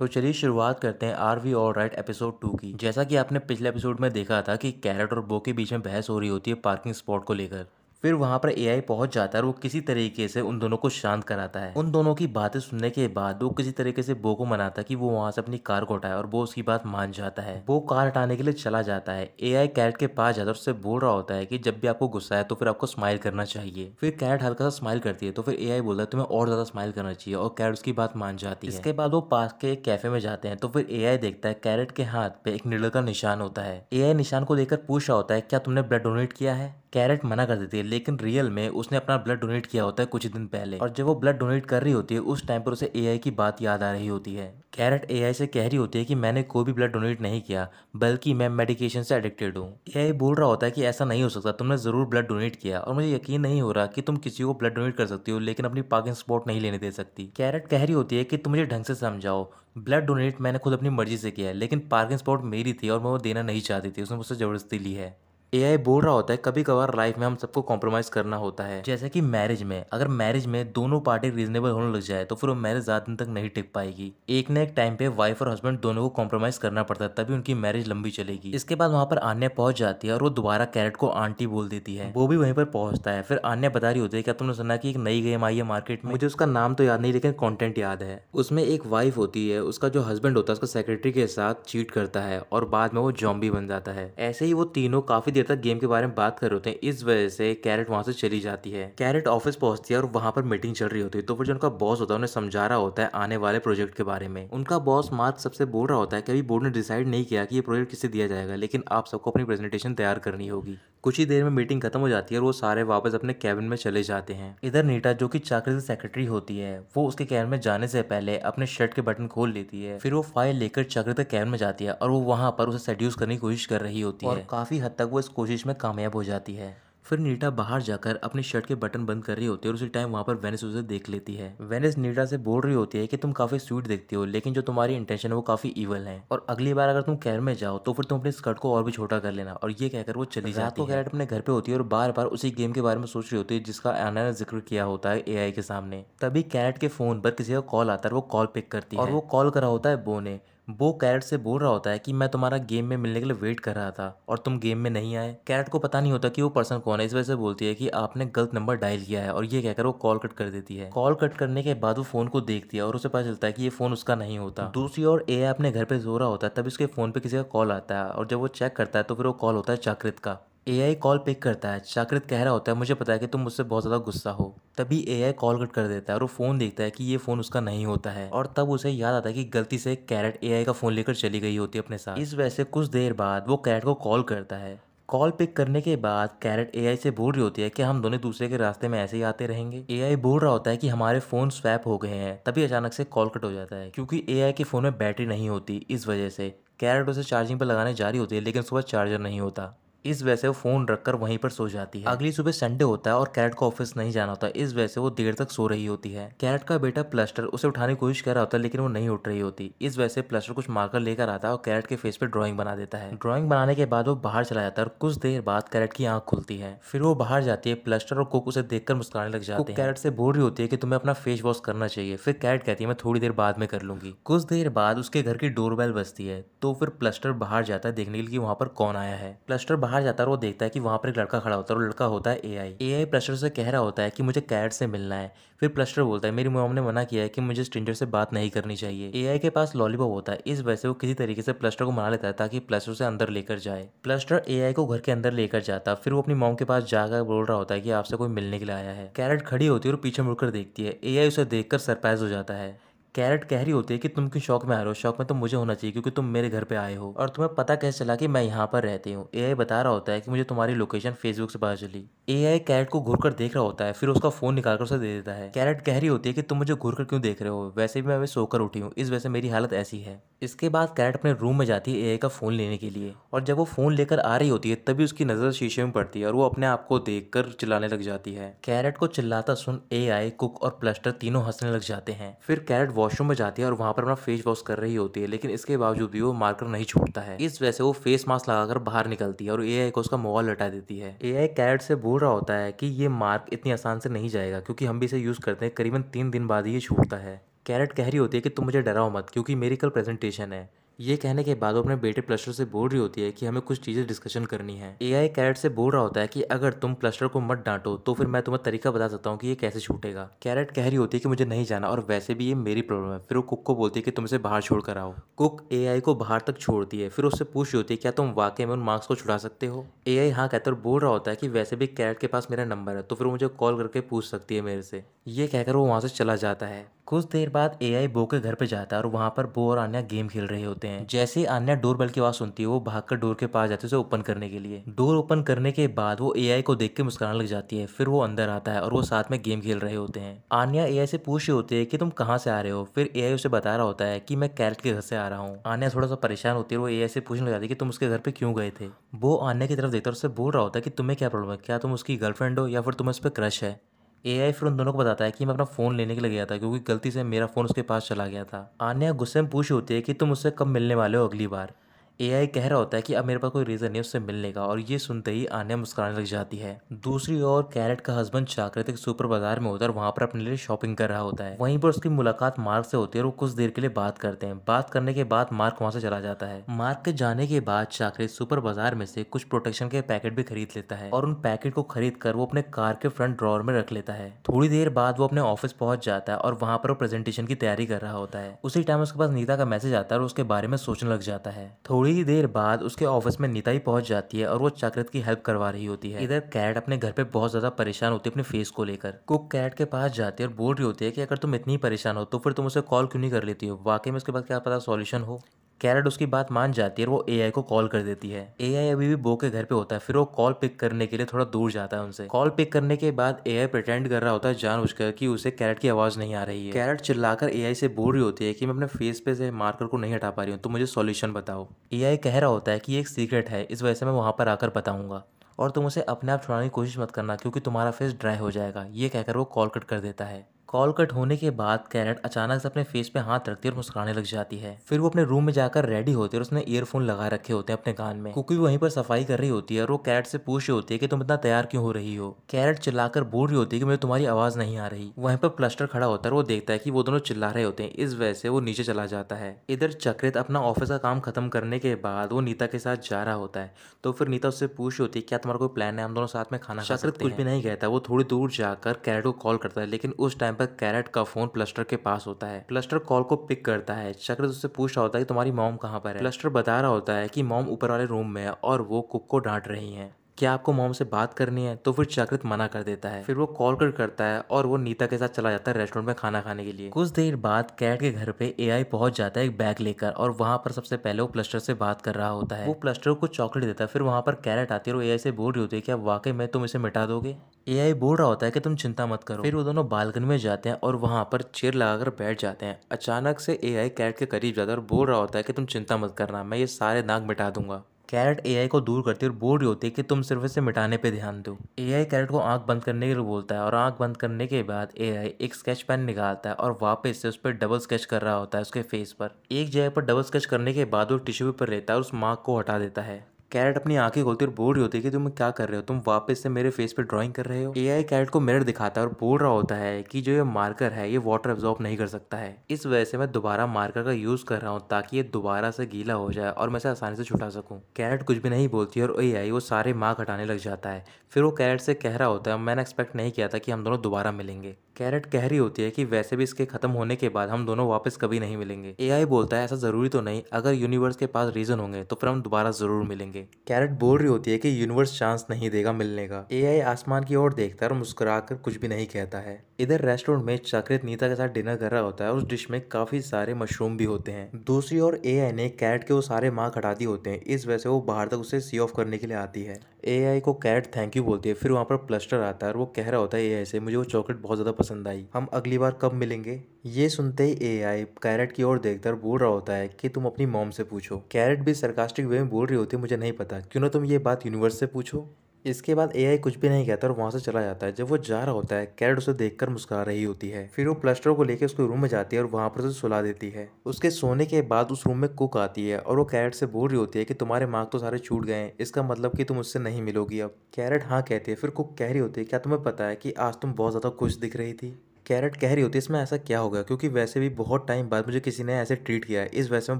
तो चलिए शुरुआत करते हैं are we all right episode 2 की। जैसा कि आपने पिछले एपिसोड में देखा था कि कैरेट और बो के बीच में बहस हो रही होती है पार्किंग स्पॉट को लेकर। फिर वहां पर एआई पहुंच जाता है और वो किसी तरीके से उन दोनों को शांत कराता है। उन दोनों की बातें सुनने के बाद वो किसी तरीके से बो को मनाता है कि वो वहां से अपनी कार को हटाए और बो उसकी बात मान जाता है। वो कार हटाने के लिए चला जाता है। एआई कैरेट के पास जाता है और उससे बोल रहा होता है कि जब भी आपको गुस्सा है तो फिर आपको स्माइल करना चाहिए। फिर कैरेट हल्का सा स्माइल करती है तो फिर एआई बोलता है तुम्हें और ज्यादा स्माइल करना चाहिए और कैरेट उसकी बात मान जाती है। इसके बाद वो पास के एक कैफे में जाते हैं तो फिर एआई देखता है कैरेट के हाथ पे एक नीडल का निशान होता है। एआई निशान को देखकर पूछ रहा होता है क्या तुमने ब्लड डोनेट किया है। कैरेट मना कर देती है लेकिन रियल में उसने अपना ब्लड डोनेट किया होता है कुछ दिन पहले, और जब वो ब्लड डोनेट कर रही होती है उस टाइम पर उसे एआई की बात याद आ रही होती है। कैरेट एआई से कह रही होती है कि मैंने कोई भी ब्लड डोनेट नहीं किया बल्कि मैं मेडिकेशन से एडिक्टेड हूँ। एआई बोल रहा होता है कि ऐसा नहीं हो सकता, तुमने जरूर ब्लड डोनेट किया और मुझे यकीन नहीं हो रहा कि तुम किसी को ब्लड डोनेट कर सकती हो लेकिन अपनी पार्किंग स्पॉट नहीं लेने दे सकती। कैरेट कह रही होती है कि तुम मुझे ढंग से समझाओ, ब्लड डोनेट मैंने खुद अपनी मर्जी से किया है लेकिन पार्किंग स्पॉट मेरी थी और मैं वो देना नहीं चाहती थी, उसने मुझसे जबरदस्ती ली है। एआई बोल रहा होता है कभी कभार लाइफ में हम सबको कॉम्प्रोमाइज करना होता है, जैसे कि मैरिज में। अगर मैरिज में दोनों पार्टी रीजनेबल होने लग जाए तो फिर वो मैरिज ज्यादा दिन तक नहीं टिक पाएगी। एक न एक टाइम पे वाइफ और हस्बैंड दोनों को कॉम्प्रोमाइज करना पड़ता है तभी उनकी मैरिज लंबी चलेगी। इसके बाद वहां पर आन्या पहुंच जाती है और वो दोबारा कैरेट को आंटी बोल देती है। वो भी वहीं पर पहुंचता है। फिर आन्या बता रही होती है क्या तुमने सुना कि एक नई गेम आई है मार्केट में, मुझे उसका नाम तो याद नहीं लेकिन कॉन्टेंट याद है। उसमें एक वाइफ होती है, उसका जो हस्बैंड होता है उसका सेक्रेटरी के साथ चीट करता है और बाद में वो जॉम्बी बन जाता है। ऐसे ही वो तीनों काफी देर तक गेम के बारे में बात कर रहे होते हैं। इस वजह से कैरेट वहां से चली जाती है। कैरेट ऑफिस पहुंचती है और वहां पर मीटिंग चल रही होती है तो फिर जो उनका बॉस होता है उन्हें समझा रहा होता है आने वाले प्रोजेक्ट के बारे में। उनका बॉस मार्क सबसे बोल रहा होता है कि अभी बोर्ड ने डिसाइड नहीं किया कि ये प्रोजेक्ट किसे दिया जाएगा लेकिन आप सबको अपनी प्रेजेंटेशन तैयार करनी होगी। कुछ ही देर में मीटिंग खत्म हो जाती है और वो सारे वापस अपने कैबिन में चले जाते हैं। इधर नीटा जो कि चाकरी से सेक्रेटरी होती है वो उसके कैबिन में जाने से पहले अपने शर्ट के बटन खोल लेती है। फिर वो फाइल लेकर चाकरी के कैबिन में जाती है और वो वहां पर उसे सेड्यूस करने की कोशिश कर रही होती है और काफी हद तक वो इस कोशिश में कामयाब हो जाती है। फिर नीटा बाहर जाकर अपनी शर्ट के बटन बंद कर रही होती है और उसी टाइम वहां पर वेनिस उसे देख लेती है। वेनिस नीटा से बोल रही होती है कि तुम काफी स्वीट दिखती हो लेकिन जो तुम्हारी इंटेंशन है वो काफी इवल है और अगली बार अगर तुम कैर में जाओ तो फिर तुम अपने स्कर्ट को और भी छोटा कर लेना। और ये कहकर वो चली जाती है। कैरेट अपने घर पे होती है और बार बार उसी गेम के बारे में सोच रही होती है जिसका आना ने जिक्र किया होता है एआई के सामने। तभी कैरेट के फोन पर किसी का कॉल आता है, वो कॉल पिक करती है और वो कॉल करा होता है बो ने। वो कैरेट से बोल रहा होता है कि मैं तुम्हारा गेम में मिलने के लिए वेट कर रहा था और तुम गेम में नहीं आए। कैरेट को पता नहीं होता कि वो पर्सन कौन है, इस वजह से बोलती है कि आपने गलत नंबर डायल किया है और ये कहकर वो कॉल कट कर देती है। कॉल कट करने के बाद वो फोन को देखती है और उसे पता चलता है कि ये फोन उसका नहीं होता। दूसरी ओर एआई अपने घर पे सो रहा होता है तभी उसके फोन पे किसी का कॉल आता है और जब वो चेक करता है तो फिर वो कॉल होता है चाकृत का। एआई कॉल पिक करता है। चाकृत कह रहा होता है मुझे पता है कि तुम मुझसे बहुत ज़्यादा गुस्सा हो। तभी एआई कॉल कट कर देता है और वो फ़ोन देखता है कि ये फ़ोन उसका नहीं होता है और तब उसे याद आता है कि गलती से कैरेट एआई का फ़ोन लेकर चली गई होती है अपने साथ। इस वजह से कुछ देर बाद वो कैरेट को कॉल करता है। कॉल पिक करने के बाद कैरेट एआई से बोल रही होती है कि हम दोनों दूसरे के रास्ते में ऐसे ही आते रहेंगे। एआई बोल रहा होता है कि हमारे फ़ोन स्वैप हो गए हैं। तभी अचानक से कॉल कट हो जाता है क्योंकि एआई के फ़ोन में बैटरी नहीं होती। इस वजह से कैरेट उसे चार्जिंग पर लगाने जा रही होती है लेकिन सुबह चार्जर नहीं होता। इस वजह से वो फोन रखकर वहीं पर सो जाती है। अगली सुबह संडे होता है और कैरेट को ऑफिस नहीं जाना होता, इस वजह से वो देर तक सो रही होती है। कैरेट का बेटा प्लस्टर उसे उठाने की कोशिश कर रहा होता है लेकिन वो नहीं उठ रही होती। इस वजह से प्लस्टर कुछ मार्कर लेकर आता है और कैरेट के फेस पे ड्राइंग बना देता है। ड्राइंग बनाने के बाद वो बाहर चला जाता है और कुछ देर बाद कैरेट की आंख खुलती है। फिर वो बाहर जाती है। प्लस्टर और कुक उसे देखकर मुस्कुराने लग जाते हैं। कैरेट से बोल रही होती है कि तुम्हें अपना फेस वॉश करना चाहिए। फिर कैरेट कहती है मैं थोड़ी देर बाद में कर लूंगी। कुछ देर बाद उसके घर की डोरबेल बजती है तो फिर प्लस्टर बाहर जाता है देखने के लिए कि वहां पर कौन आया है। प्लस्टर बाहर जाता है और वो देखता है कि वहां पर एक लड़का खड़ा होता है और लड़का होता है एआई। एआई प्लस्टर से कह रहा होता है कि मुझे कैरेट से मिलना है। फिर प्लस्टर बोलता है मेरी मॉम ने मना किया है कि मुझे स्ट्रेंजर से बात नहीं करनी चाहिए। एआई के पास लॉलीपॉप होता है, इस वजह से वो किसी तरीके से प्लस्टर को मना लेता है ताकि प्लस्टर से अंदर लेकर जाए। प्लस्टर एआई को घर के अंदर लेकर जाता, फिर वो अपनी मॉम के पास जाकर बोल रहा होता है कि आपसे कोई मिलने के लिए आया है। कैरेट खड़ी होती है और पीछे मुड़कर देखती है। एआई उसे देखकर सरप्राइज हो जाता है। कैरेट कह रही होती है कि तुम क्यों शौक में आ रहे हो, शौक में तो मुझे होना चाहिए क्योंकि तुम मेरे घर पे आए हो और तुम्हें पता कैसे चला कि मैं यहाँ पर रहती हूँ। एआई बता रहा होता है कि मुझे तुम्हारी लोकेशन फेसबुक से पता चली। एआई कैरेट को घूर कर देख रहा होता है, फिर उसका फोन निकालकर उसे दे देता है। कैरेट कह रही होती है कि तुम मुझे घूर कर क्यों देख रहे हो, वैसे भी मैं अभी सोकर उठी हूँ, इस वजह से मेरी हालत ऐसी है। इसके बाद कैरेट अपने रूम में जाती है एआई का फोन लेने के लिए और जब वो फोन लेकर आ रही होती है तभी उसकी नजर शीशे में पड़ती है और वो अपने आप को देखकर चिल्लाने लग जाती है। कैरेट को चिल्लाता सुन एआई, कुक और प्लस्टर तीनों हंसने लग जाते हैं। फिर कैरेट वॉशरूम में जाती है और वहां पर अपना फेस वॉश कर रही होती है लेकिन इसके बावजूद भी वो मार्कर नहीं छूटता है। इस वजह से वो फेस मास्क लगाकर बाहर निकलती है और एआई को उसका मोबाइल लटा देती है। एआई कैरेट से बोल रहा होता है कि ये मार्क इतनी आसान से नहीं जाएगा क्योंकि हम भी इसे यूज करते हैं, करीबन 3 दिन बाद ही ये छूटता है। कैरेट कह रही होती है कि तुम मुझे डराओ मत क्योंकि मेरी कल प्रेजेंटेशन है। ये कहने के बाद वो अपने बेटे प्लस्टर से बोल रही होती है कि हमें कुछ चीज़ें डिस्कशन करनी है। एआई कैरेट से बोल रहा होता है कि अगर तुम प्लस्टर को मत डांटो तो फिर मैं तुम्हें तरीका बता सकता हूँ कि ये कैसे छूटेगा। कैरेट कह रही होती है कि मुझे नहीं जाना और वैसे भी ये मेरी प्रॉब्लम है। फिर वो कुक को बोलती है कि तुम इसे बाहर छोड़ कर आओ। कुक एआई को बाहर तक छोड़ती है। फिर उससे पूछ रही होती है क्या तुम वाकई में उन मार्क्स को छुड़ा सकते हो। एआई हाँ कहकर बोल रहा होता है कि वैसे भी कैरेट के पास मेरा नंबर है तो फिर वो मुझे कॉल करके पूछ सकती है मेरे से। ये कहकर वो वहाँ से चला जाता है। कुछ देर बाद एआई बो के घर पे जाता है और वहाँ पर बो और आन्या गेम खेल रहे होते हैं। जैसे ही आन्या डोर बेल की आवाज़ सुनती है वो भागकर डोर के पास जाती है उसे ओपन करने के लिए। डोर ओपन करने के बाद वो एआई को देख के मुस्कुराने लग जाती है। फिर वो अंदर आता है और वो साथ में गेम खेल रहे होते हैं। आन्या एआई से पूछ रही होती है कि तुम कहाँ से आ रहे हो। फिर एआई उसे बता रहा होता है कि मैं कैरेट के घर से आ रहा हूँ। आन्या थोड़ा सा परेशान होती है और वो एआई से पूछने लग जाती है कि तुम उसके घर पे क्यों गए थे। वो आन्या की तरफ देखता है और उससे बोल रहा होता है कि तुम्हें क्या प्रॉब्लम है, क्या तुम उसकी गर्लफ्रेंड हो या फिर तुम्हें उस पर क्रश है। एआई फिर उन दोनों को बताता है कि मैं अपना फ़ोन लेने के लिए गया था क्योंकि गलती से मेरा फ़ोन उसके पास चला गया था। आन्या गुस्से में पूछ होती है कि तुम उससे कब मिलने वाले हो अगली बार। एआई कह रहा होता है कि अब मेरे पास कोई रीज़न नहीं उससे मिलने का और ये सुनते ही आन्या मुस्कुराने लग जाती है। दूसरी ओर कैरेट का हस्बैंड चाकृत एक सुपर बाजार में होता है और वहाँ पर अपने लिए शॉपिंग कर रहा होता है। वहीं पर उसकी मुलाकात मार्क से होती है और वो कुछ देर के लिए बात करते हैं। बात करने के बाद मार्क वहाँ से चला जाता है। मार्क के जाने के बाद चाकृत सुपर बाजार में से कुछ प्रोटेक्शन के पैकेट भी खरीद लेता है और उन पैकेट को खरीद कर वो अपने कार के फ्रंट ड्रॉअर में रख लेता है। थोड़ी देर बाद वो अपने ऑफिस पहुंच जाता है और वहाँ पर वो प्रेजेंटेशन की तैयारी कर रहा होता है। उसी टाइम उसके पास नीता का मैसेज आता है और उसके बारे में सोचने लग जाता है। थोड़ी ही देर बाद उसके ऑफिस में नीता ही पहुंच जाती है और वो चाकृत की हेल्प करवा रही होती है। इधर कैरेट अपने घर पे बहुत ज्यादा परेशान होती है अपने फेस को लेकर। कुक कैरेट के पास जाती है और बोल रही होती है कि अगर तुम इतनी परेशान हो तो फिर तुम उसे कॉल क्यों नहीं कर लेती हो, वाकई में उसके बाद क्या पता सॉल्यूशन हो। कैरेट उसकी बात मान जाती है और वो एआई को कॉल कर देती है। एआई अभी भी बो के घर पे होता है। फिर वो कॉल पिक करने के लिए थोड़ा दूर जाता है उनसे। कॉल पिक करने के बाद एआई प्रिटेंड कर रहा होता है जानबूझकर कि उसे कैरेट की आवाज़ नहीं आ रही है। कैरेट चिल्लाकर एआई से बोल रही होती है कि मैं अपने फेस पे से मार्कर को नहीं हटा पा रही हूँ तो मुझे सॉल्यूशन बताओ। एआई कह रहा होता है कि ये एक सीक्रेट है, इस वजह से मैं वहाँ पर आकर बताऊंगा और तुम उसे अपने आप छुड़ाने की कोशिश मत करना क्योंकि तुम्हारा फेस ड्राई हो जाएगा। ये कहकर वो कॉल कट कर देता है। कॉल कट होने के बाद कैरेट अचानक से अपने फेस पे हाथ रखती है और मुस्कुराने लग जाती है। फिर वो अपने रूम में जाकर रेडी होती है और उसने ईयरफोन लगा रखे होते हैं अपने कान में। कुकी वहीं पर सफाई कर रही होती है और वो कैरेट से पूछ रही होती है कि तुम इतना तैयार क्यों हो रही हो। कैरेट चिल्लाकर बोल रही होती है कि मुझे तुम्हारी आवाज नहीं आ रही। वहीं पर प्लस्टर खड़ा होता है और वो देखता है कि वो दोनों चिल्ला रहे होते हैं, इस वजह से वो नीचे चला जाता है। इधर चक्रित अपना ऑफिस का काम खत्म करने के बाद वो नीता के साथ जा रहा होता है तो फिर नीता उससे पूछ रही होती है क्या तुम्हारा कोई प्लान है, हम दोनों साथ में खाना खा सकते हैं। चक्रित कुछ भी नहीं कहता, वो थोड़ी दूर जाकर कैरेट को कॉल करता है लेकिन उस टाइम पर कैरेट का फोन प्लस्टर के पास होता है। प्लस्टर कॉल को पिक करता है। चक्र उससे पूछ रहा होता है कि तुम्हारी मॉम कहाँ पर है। प्लस्टर बता रहा होता है कि मॉम ऊपर वाले रूम में है और वो कुक को डांट रही हैं। क्या आपको मॉम से बात करनी है, तो फिर चक्रित मना कर देता है। फिर वो कॉल करता है और वो नीता के साथ चला जाता है रेस्टोरेंट में खाना खाने के लिए। कुछ देर बाद कैट के घर पे एआई पहुंच जाता है एक बैग लेकर और वहां पर सबसे पहले वो प्लस्टर से बात कर रहा होता है। वो प्लस्टर को चॉकलेट देता है। फिर वहां पर कैरेट आती है और एआई से बोल रही होती है क्या वाकई में तुम इसे मिटा दोगे। एआई बोल रहा होता है कि तुम चिंता मत करो। फिर वो दोनों बालकनी में जाते हैं और वहां पर चेयर लगाकर बैठ जाते हैं। अचानक से एआई कैट के करीब जाता है और बोल रहा होता है कि तुम चिंता मत करना, मैं ये सारे दाग मिटा दूंगा। कैरेट एआई को दूर करती है और बोल रही होती है कि तुम सिर्फ इसे मिटाने पे ध्यान दो। एआई कैरेट को आंख बंद करने के लिए बोलता है और आंख बंद करने के बाद एआई एक स्केच पेन निकालता है और वापस से उस पर डबल स्केच कर रहा होता है उसके फेस पर। एक जगह पर डबल स्केच करने के बाद वो टिश्यू पेपर लेता है और उस मार्क को हटा देता है। कैरेट अपनी आंखें खोलती और बोल रही होती है कि तुम क्या कर रहे हो, तुम वापस से मेरे फेस पे ड्राइंग कर रहे हो। एआई कैरेट को मिरर दिखाता है और बोल रहा होता है कि जो ये मार्कर है ये वाटर एब्जॉर्ब नहीं कर सकता है, इस वजह से मैं दोबारा मार्कर का यूज कर रहा हूँ ताकि ये दोबारा से गीला हो जाए और मैं इसे आसानी से छुटा सकूं। कैरेट कुछ भी नहीं बोलती और एआई वो सारे मार्क हटाने लग जाता है। फिर वो कैरेट से कह रहा होता है मैंने एक्सपेक्ट नहीं किया था कि हम दोनों दोबारा मिलेंगे। कैरेट कह रही होती है कि वैसे भी इसके खत्म होने के बाद हम दोनों वापस कभी नहीं मिलेंगे। एआई बोलता है ऐसा जरूरी तो नहीं, अगर यूनिवर्स के पास रीजन होंगे तो फिर हम दोबारा जरूर मिलेंगे। कैरेट बोल रही होती है कि यूनिवर्स चांस नहीं देगा मिलने का। एआई आसमान की ओर देखता है और मुस्कुराकर कुछ भी नहीं कहता है। इधर रेस्टोरेंट में चक्रित नीता के साथ डिनर कर रहा होता है और उस डिश में काफी सारे मशरूम भी होते हैं। दूसरी ओर एआई ने कैरेट के वो सारे मार्क हटा दिए होते हैं, इस वजह से वो बाहर तक उसे सी ऑफ करने के लिए आती है। एआई को कैरेट थैंक यू बोलती है। फिर वहाँ पर प्लस्टर आता है और वो कह रहा होता है एआई से मुझे वो चॉकलेट बहुत ज़्यादा पसंद आई, हम अगली बार कब मिलेंगे। ये सुनते ही एआई कैरेट की ओर देखकर बोल रहा होता है कि तुम अपनी मॉम से पूछो। कैरेट भी सरकास्टिक वे में बोल रही होती है मुझे नहीं पता, क्यों ना तुम ये बात यूनिवर्स से पूछो। इसके बाद एआई कुछ भी नहीं कहता और वहां से चला जाता है। जब वो जा रहा होता है कैरेट उसे देखकर मुस्कुरा रही होती है। फिर वो प्लस्टर को लेकर उसके रूम में जाती है और वहां पर उसे सुला देती है। उसके सोने के बाद उस रूम में कुक आती है और वो कैरेट से बोल रही होती है कि तुम्हारे मार्क तो सारे छूट गए हैं, इसका मतलब कि तुम उससे नहीं मिलोगी अब। कैरेट हाँ कहती है। फिर कुक कह रही होती है क्या तुम्हें पता है कि आज तुम बहुत ज्यादा खुश दिख रही थी। कैरेट कह रही होती है इसमें ऐसा क्या होगा, क्योंकि वैसे भी बहुत टाइम बाद मुझे किसी ने ऐसे ट्रीट किया है, इस वजह से मैं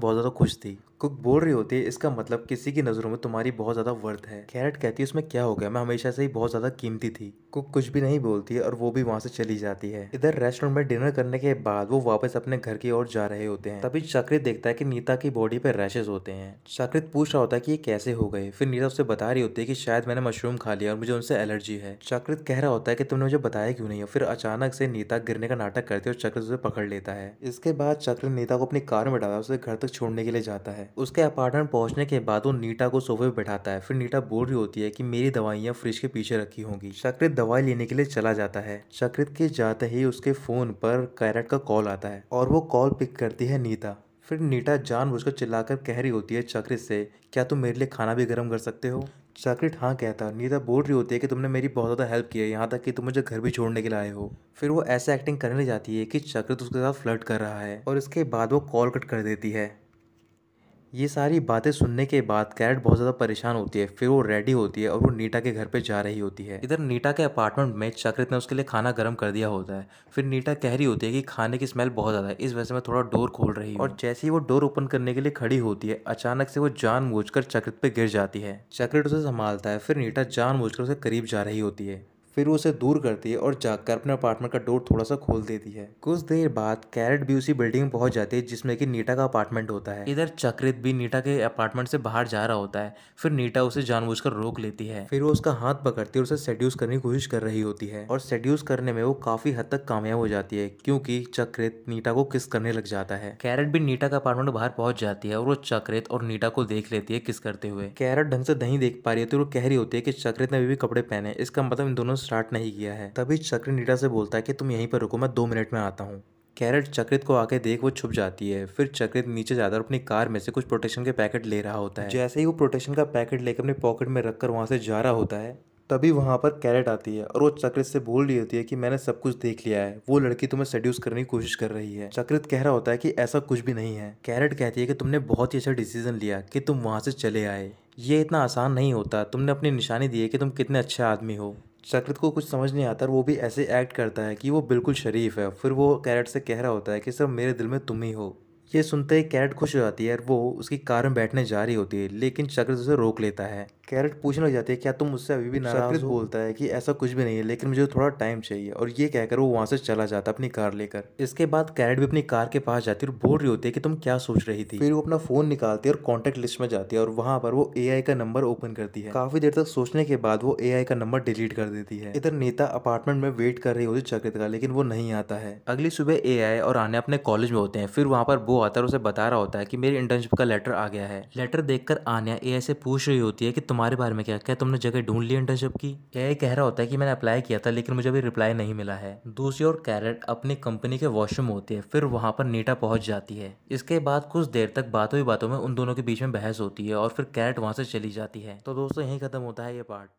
बहुत ज़्यादा खुश थी। कुक बोल रही होती है इसका मतलब किसी की नज़रों में तुम्हारी बहुत ज़्यादा वर्थ है। कैरेट कहती है उसमें क्या हो गया, मैं हमेशा से ही बहुत ज़्यादा कीमती थी। कुक कुछ भी नहीं बोलती है और वो भी वहाँ से चली जाती है। इधर रेस्टोरेंट में डिनर करने के बाद वो वापस अपने घर की ओर जा रहे होते हैं। तभी चक्रित देखता है कि नीता की बॉडी पे रैशेज होते हैं। चक्रित पूछ रहा होता है कि ये कैसे हो गए। फिर नीता उससे बता रही होती है कि शायद मैंने मशरूम खा लिया और मुझे उनसे एलर्जी है। चक्रित कह रहा होता है कि तुमने मुझे बताया क्यों नहीं। फिर अचानक से नीता गिरने का नाटक करती है और चक्रित उसे पकड़ लेता है। इसके बाद चक्रित नीता को अपनी कार में डाला उसे घर तक छोड़ने के लिए जाता है। उसके अपार्टमेंट पहुंचने के बाद वो नीता को सोफे पे बैठाता है। फिर नीता बोल रही होती है कि मेरी दवाइयाँ फ्रिज के पीछे रखी होंगी। चक्रित दवाई लेने के लिए चला जाता है। चक्रित के जाते ही उसके फोन पर कैरेट का कॉल आता है और वो कॉल पिक करती है नीता। फिर नीता जानबूझकर चिल्लाकर कह रही होती है चक्रित से, क्या तुम मेरे लिए खाना भी गर्म कर सकते हो। चक्रित हाँ कहता। नीता बोल रही होती है कि तुमने मेरी बहुत ज़्यादा हेल्प की है, यहाँ तक कि तुम मुझे घर भी छोड़ने के लिए आए हो। फिर वो ऐसे एक्टिंग करने लग जाती है कि चक्रित उसके साथ फ्लर्ट कर रहा है और इसके बाद वो कॉल कट कर देती है। ये सारी बातें सुनने के बाद कैरेट बहुत ज़्यादा परेशान होती है। फिर वो रेडी होती है और वो नीता के घर पे जा रही होती है। इधर नीता के अपार्टमेंट में चक्रित ने उसके लिए खाना गर्म कर दिया होता है। फिर नीता कह रही होती है कि खाने की स्मेल बहुत ज़्यादा है, इस वजह से मैं थोड़ा डोर खोल रही हूँ। और जैसे ही वो डोर ओपन करने के लिए खड़ी होती है, अचानक से वो जानबूझकर चक्रित पे गिर जाती है। चक्रित उसे संभालता है। फिर नीता जानबूझकर उसे करीब जा रही होती है। फिर वो उसे दूर करती है और जाकर अपने अपार्टमेंट का डोर थोड़ा सा खोल देती है। कुछ देर बाद कैरेट भी उसी बिल्डिंग में पहुंच जाती है जिसमें कि नीता का अपार्टमेंट होता है। इधर चक्रित भी नीता के अपार्टमेंट से बाहर जा रहा होता है। फिर नीता उसे जानबूझकर रोक लेती है। फिर वो उसका हाथ पकड़ती है और उसे सेड्यूस करने की कोशिश कर रही होती है और सेड्यूस करने में वो काफी हद तक कामयाब हो जाती है, क्योंकि चक्रित नीता को किस करने लग जाता है। कैरेट भी नीता का अपार्टमेंट बाहर पहुंच जाती है और वो चक्रित और नीता को देख लेती है किस करते हुए। कैरेट ढंग से नहीं देख पा रही होती, वो कह रही होती है कि चक्रित ने अभी भी कपड़े पहने, इसका मतलब इन दोनों स्टार्ट नहीं किया है। तभी चक्रित नीता से बोलता है कि तुम यहीं पर रुको, मैं 2 मिनट में आता हूँ। कैरेट चक्रित को आके देख वो छुप जाती है। फिर चक्रित नीचे जाकर अपनी कार में से कुछ प्रोटेक्शन के पैकेट ले रहा होता है। जैसे ही वो प्रोटेक्शन का पैकेट लेकर अपने पॉकेट में रखकर वहां से जा रहा होता है, तभी वहां पर कैरेट आती है और वो चक्रित से बोल रही होती है कि मैंने सब कुछ देख लिया है, वो लड़की तुम्हें सेड्यूस करने की कोशिश कर रही है। चक्रित कह रहा होता है कि ऐसा कुछ भी नहीं है। कैरेट कहती है कि तुमने बहुत ही अच्छा डिसीजन लिया कि तुम वहां से चले आए, ये इतना आसान नहीं होता, तुमने अपनी निशानी दी है कि तुम कितने अच्छे आदमी हो। चक्रित को कुछ समझ नहीं आता और वो भी ऐसे एक्ट करता है कि वो बिल्कुल शरीफ है। फिर वो कैरेट से कह रहा होता है कि सिर्फ मेरे दिल में तुम ही हो। ये सुनते ही कैरेट खुश हो जाती है और वो उसकी कार में बैठने जा रही होती है, लेकिन चक्रित उसे रोक लेता है। कैरेट पूछने लग जाती है क्या तुम मुझसे अभी भी नाराज हो। चक्रित बोलता है कि ऐसा कुछ भी नहीं है, लेकिन मुझे थोड़ा टाइम चाहिए, और ये कहकर वो वहां से चला जाता है अपनी कार लेकर। इसके बाद कैरेट भी अपनी कार के पास जाती है और बोल रही होती है कि तुम क्या सोच रही थी। फिर वो अपना फोन निकालती है और कॉन्टेक्ट लिस्ट में जाती है और वहां पर वो एआई का नंबर ओपन करती है। काफी देर तक सोचने के बाद वो एआई का नंबर डिलीट कर देती है। इधर नीता अपार्टमेंट में वेट कर रही होती चक्रित का, लेकिन वो नहीं आता है। अगली सुबह एआई और आन्या अपने कॉलेज में होते हैं। फिर वहां पर वो आता है और उसे बता रहा होता है कि मेरी इंटर्नशिप का लेटर आ गया है। लेटर देखकर आन्या एआई से पूछ रही होती है कि तुम्हारे बारे में क्या तुमने जगह ढूंढ ली इंटर्नशिप की। एआई कह रहा होता है कि मैंने अप्लाई किया था, लेकिन मुझे अभी रिप्लाई नहीं मिला है। दूसरी ओर कैरेट अपनी कंपनी के वॉशरूम होती है। फिर वहां पर नीता पहुंच जाती है। इसके बाद कुछ देर तक बातों ही बातों में उन दोनों के बीच में बहस होती है और फिर कैरेट वहां से चली जाती है। तो दोस्तों यहीं खत्म होता है ये पार्ट।